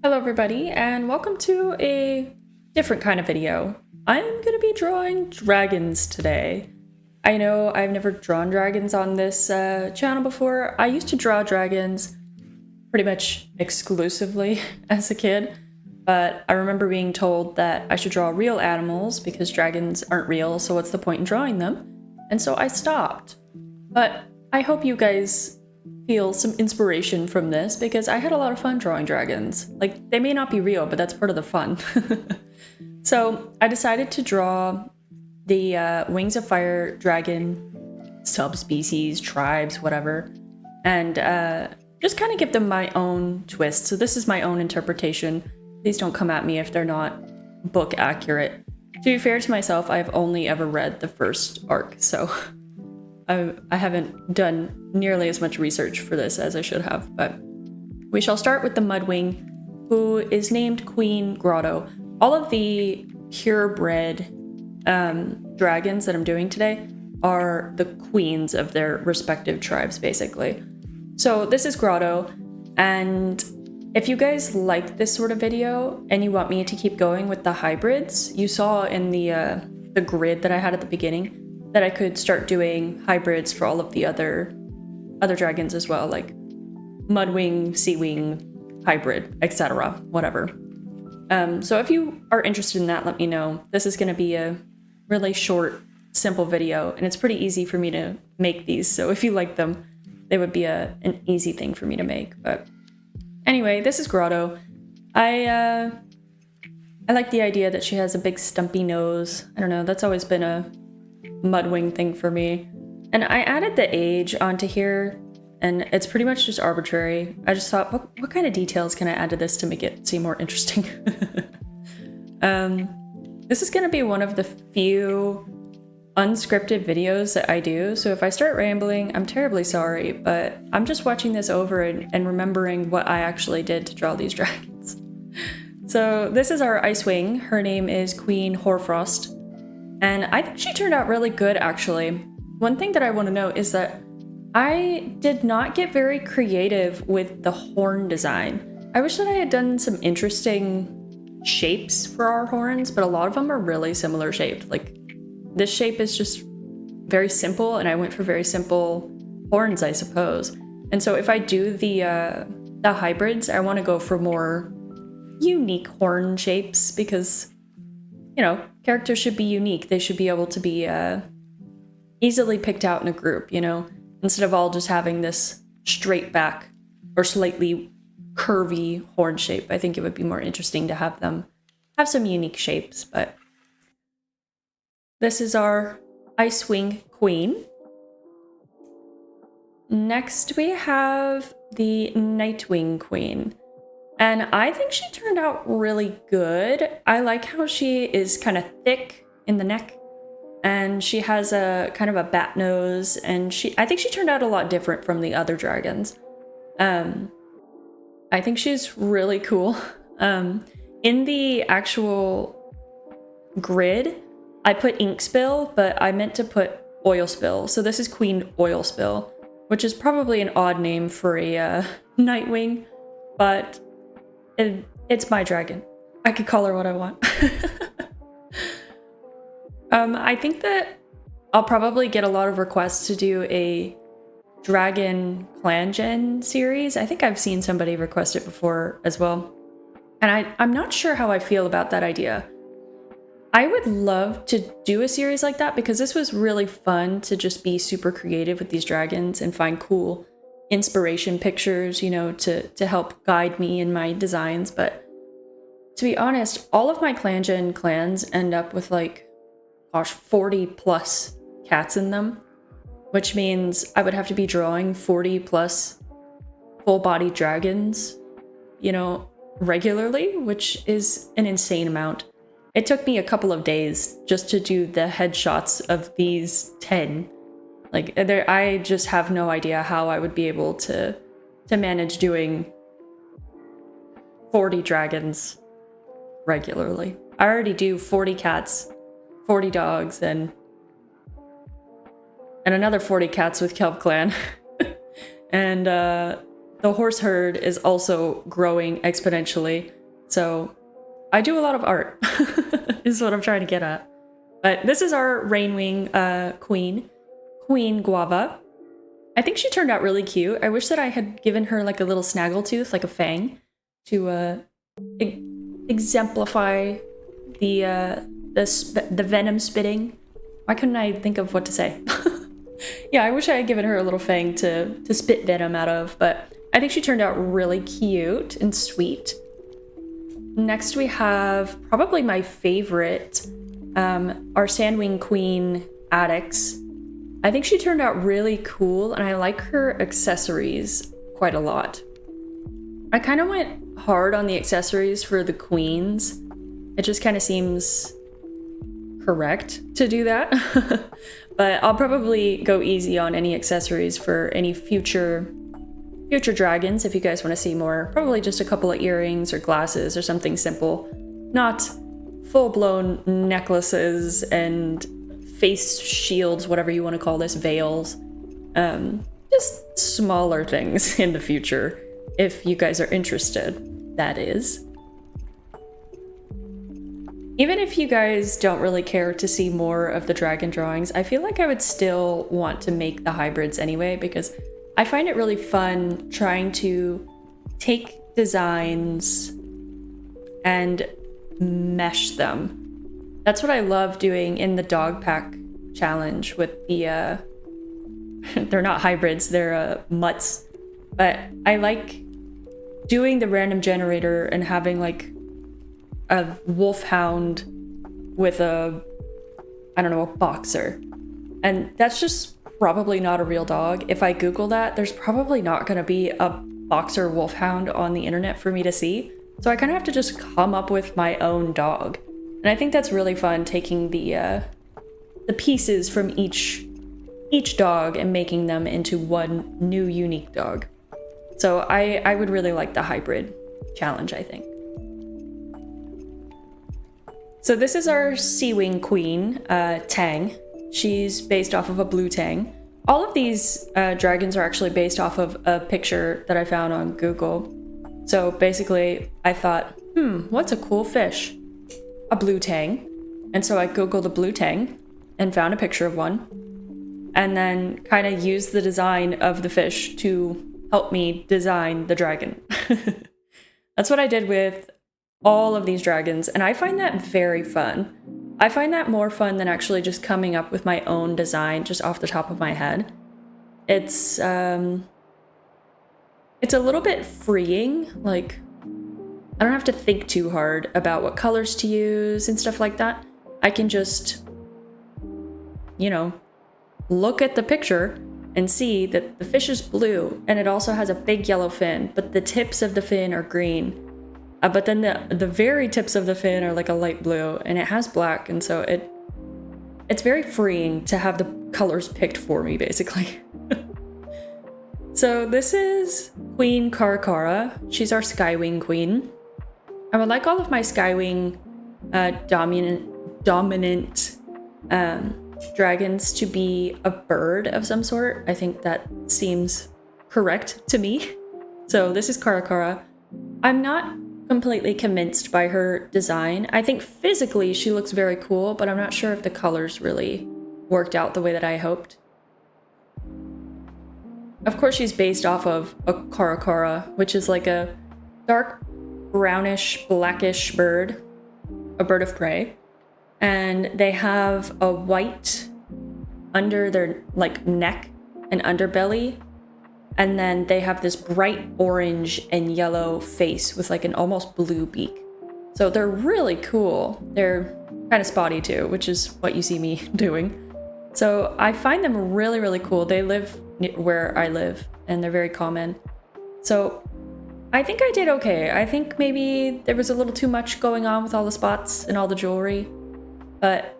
Hello everybody, and welcome to a different kind of video. I'm gonna be drawing dragons today. I know I've never drawn dragons on this channel before. I used to draw dragons pretty much exclusively as a kid, but I remember being told that I should draw real animals because dragons aren't real, so what's the point in drawing them? And so I stopped. But I hope you guys feel some inspiration from this because I had a lot of fun drawing dragons. Like, they may not be real, but that's part of the fun. So I decided to draw the Wings of Fire dragon subspecies, tribes, whatever, and just kind of give them my own twist. So this is my own interpretation. Please don't come at me if they're not book accurate. To be fair to myself, I've only ever read the first arc, so I haven't done nearly as much research for this as I should have, but we shall start with the Mudwing, who is named Queen Grotto. All of the purebred dragons that I'm doing today are the queens of their respective tribes, basically. So this is Grotto, and if you guys like this sort of video and you want me to keep going with the hybrids, you saw in the grid that I had at the beginning that I could start doing hybrids for all of the other dragons as well, like Mudwing, Seawing, hybrid, etc., whatever. So if you are interested in that, let me know. This is going to be a really short, simple video, and it's pretty easy for me to make these, so if you like them, they would be an easy thing for me to make. But anyway, this is Grotto. I like the idea that she has a big stumpy nose. I don't know, that's always been a Mudwing thing for me. And I added the age onto here, and it's pretty much just arbitrary. I just thought, what kind of details can I add to this to make it seem more interesting? This is gonna be one of the few unscripted videos that I do, so if I start rambling, I'm terribly sorry, but I'm just watching this over and remembering what I actually did to draw these dragons. So this is our Icewing. Her name is Queen Hoarfrost. And I think she turned out really good, actually. One thing that I want to note is that I did not get very creative with the horn design. I wish that I had done some interesting shapes for our horns, but a lot of them are really similar shaped. Like, this shape is just very simple, and I went for very simple horns, I suppose. And so if I do the hybrids, I want to go for more unique horn shapes because, you know, characters should be unique. They should be able to be easily picked out in a group, you know, instead of all just having this straight back or slightly curvy horn shape. I think it would be more interesting to have them have some unique shapes. But this is our Icewing Queen. Next we have the Nightwing Queen. And I think she turned out really good. I like how she is kind of thick in the neck, and she has a kind of a bat nose, and I think she turned out a lot different from the other dragons. I think she's really cool. In the actual grid, I put ink spill, but I meant to put oil spill. So this is Queen Oil Spill, which is probably an odd name for a Nightwing, but it's my dragon. I could call her what I want. I think that I'll probably get a lot of requests to do a dragon clan gen series. I think I've seen somebody request it before as well. And I'm not sure how I feel about that idea. I would love to do a series like that because this was really fun to just be super creative with these dragons and find cool inspiration pictures, you know, to help guide me in my designs. But to be honest, all of my clan gen clans end up with like, gosh, 40 plus cats in them, which means I would have to be drawing 40 plus full body dragons, you know, regularly, which is an insane amount. It took me a couple of days just to do the headshots of these 10. Like, I just have no idea how I would be able to manage doing 40 dragons regularly. I already do 40 cats, 40 dogs, and another 40 cats with Kelp Clan. And the horse herd is also growing exponentially. So I do a lot of art, is what I'm trying to get at. But this is our Rainwing Queen Guava. I think she turned out really cute. I wish that I had given her like a little snaggletooth, like a fang, to exemplify the venom spitting. Why couldn't I think of what to say? Yeah, I wish I had given her a little fang to spit venom out of, but I think she turned out really cute and sweet. Next we have probably my favorite, our Sandwing Queen Addicts. I think she turned out really cool, and I like her accessories quite a lot. I kind of went hard on the accessories for the queens. It just kind of seems correct to do that. But I'll probably go easy on any accessories for any future dragons if you guys want to see more. Probably just a couple of earrings or glasses or something simple. Not full-blown necklaces and face shields, whatever you want to call this, veils. Just smaller things in the future, if you guys are interested, that is. Even if you guys don't really care to see more of the dragon drawings, I feel like I would still want to make the hybrids anyway, because I find it really fun trying to take designs and mesh them. That's what I love doing in the dog pack challenge with the, they're not hybrids, they're mutts. But I like doing the random generator and having like a wolfhound with a, I don't know, a boxer. And that's just probably not a real dog. If I Google that, there's probably not going to be a boxer wolfhound on the internet for me to see. So I kind of have to just come up with my own dog. And I think that's really fun, taking the pieces from each dog and making them into one new unique dog. So I would really like the hybrid challenge, I think. So this is our Seawing Queen, Tang. She's based off of a blue tang. All of these dragons are actually based off of a picture that I found on Google. So basically, I thought, what's a cool fish? A blue tang. And so I Googled a blue tang and found a picture of one. And then kind of used the design of the fish to help me design the dragon. That's what I did with all of these dragons, and I find that very fun. I find that more fun than actually just coming up with my own design just off the top of my head. It's a little bit freeing. Like, I don't have to think too hard about what colors to use and stuff like that. I can just, you know, look at the picture and see that the fish is blue, and it also has a big yellow fin, but the tips of the fin are green. But then the very tips of the fin are like a light blue, and it has black, and so it's very freeing to have the colors picked for me, basically. So this is Queen Karakara. She's our Skywing Queen. I would like all of my Skywing dominant dragons to be a bird of some sort. I think that seems correct to me. So this is Karakara. I'm not completely convinced by her design. I think physically she looks very cool, but I'm not sure if the colors really worked out the way that I hoped. Of course, she's based off of a Karakara, which is like a dark brownish, blackish bird, a bird of prey. And they have a white under their like neck and underbelly. And then they have this bright orange and yellow face with like an almost blue beak. So they're really cool. They're kind of spotty too, which is what you see me doing. So I find them really, really cool. They live where I live and they're very common. So I think I did okay. I think maybe there was a little too much going on with all the spots and all the jewelry, but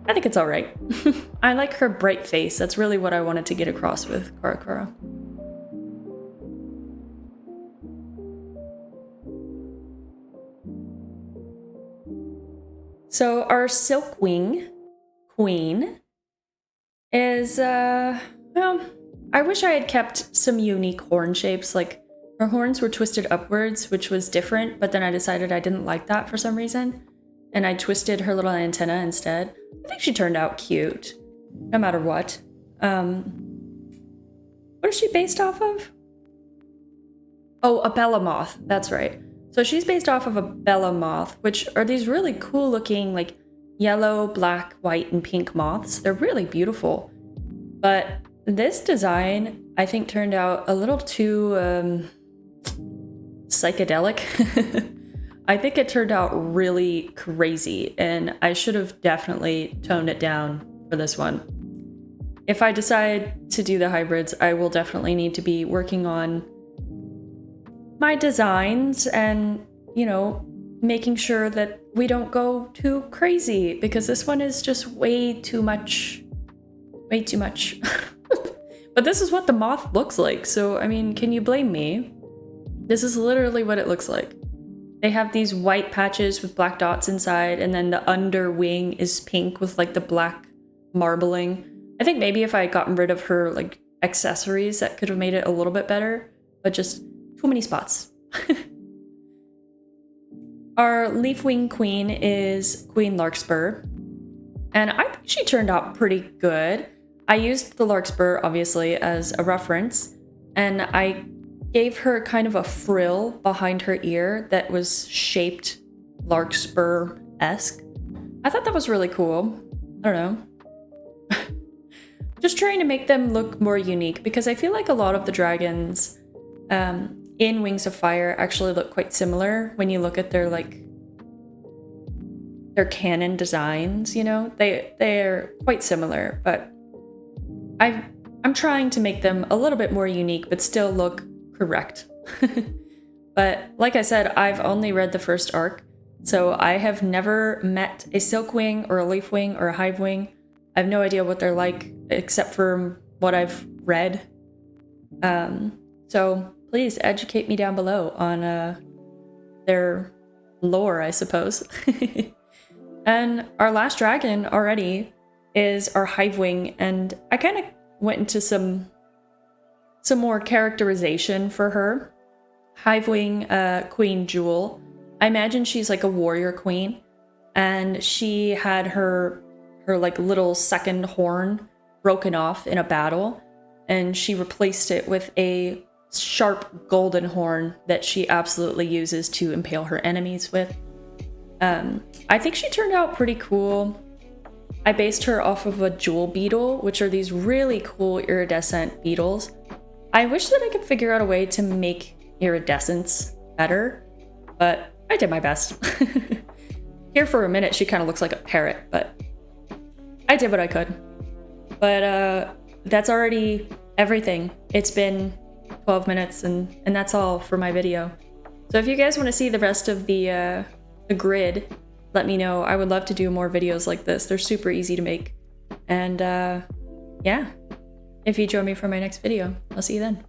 I think it's all right. I like her bright face. That's really what I wanted to get across with Karakara. So our Silkwing Queen is, well, I wish I had kept some unique horn shapes. Like her horns were twisted upwards, which was different, but then I decided I didn't like that for some reason. And I twisted her little antenna instead. I think she turned out cute, no matter what. What is she based off of? Oh, a Bella moth. That's right. So she's based off of a Bella moth, which are these really cool looking, like yellow, black, white, and pink moths. They're really beautiful. But this design, I think, turned out a little too psychedelic. I think it turned out really crazy, and I should have definitely toned it down for this one. If I decide to do the hybrids, I will definitely need to be working on my designs and, you know, making sure that we don't go too crazy, because this one is just way too much. Way too much. But this is what the moth looks like, so I mean, can you blame me? This is literally what it looks like. They have these white patches with black dots inside, and then the under wing is pink with like the black marbling. I think maybe if I had gotten rid of her like accessories, that could have made it a little bit better, but just too many spots. Our leaf wing queen is Queen Larkspur, and I think she turned out pretty good. I used the Larkspur obviously as a reference, and I gave her kind of a frill behind her ear that was shaped Larkspur-esque. I thought that was really cool. I don't know. Just trying to make them look more unique, because I feel like a lot of the dragons in Wings of Fire actually look quite similar when you look at their canon designs, you know? They're quite similar, but I'm trying to make them a little bit more unique but still look correct. But like I said, I've only read the first arc, so I have never met a Silkwing or a Leafwing or a Hivewing. I have no idea what they're like except for what I've read. So please educate me down below on their lore, I suppose. And our last dragon already is our Hivewing, and I kind of went into some more characterization for her. Hivewing Queen Jewel. I imagine she's like a warrior queen, and she had her like little second horn broken off in a battle, and she replaced it with a sharp golden horn that she absolutely uses to impale her enemies with. I think she turned out pretty cool. I based her off of a jewel beetle, which are these really cool iridescent beetles. I wish that I could figure out a way to make iridescence better, but I did my best. Here for a minute, she kind of looks like a parrot, but I did what I could. But that's already everything. It's been 12 minutes, and that's all for my video. So if you guys want to see the rest of the grid, let me know. I would love to do more videos like this. They're super easy to make. And yeah, if you join me for my next video, I'll see you then.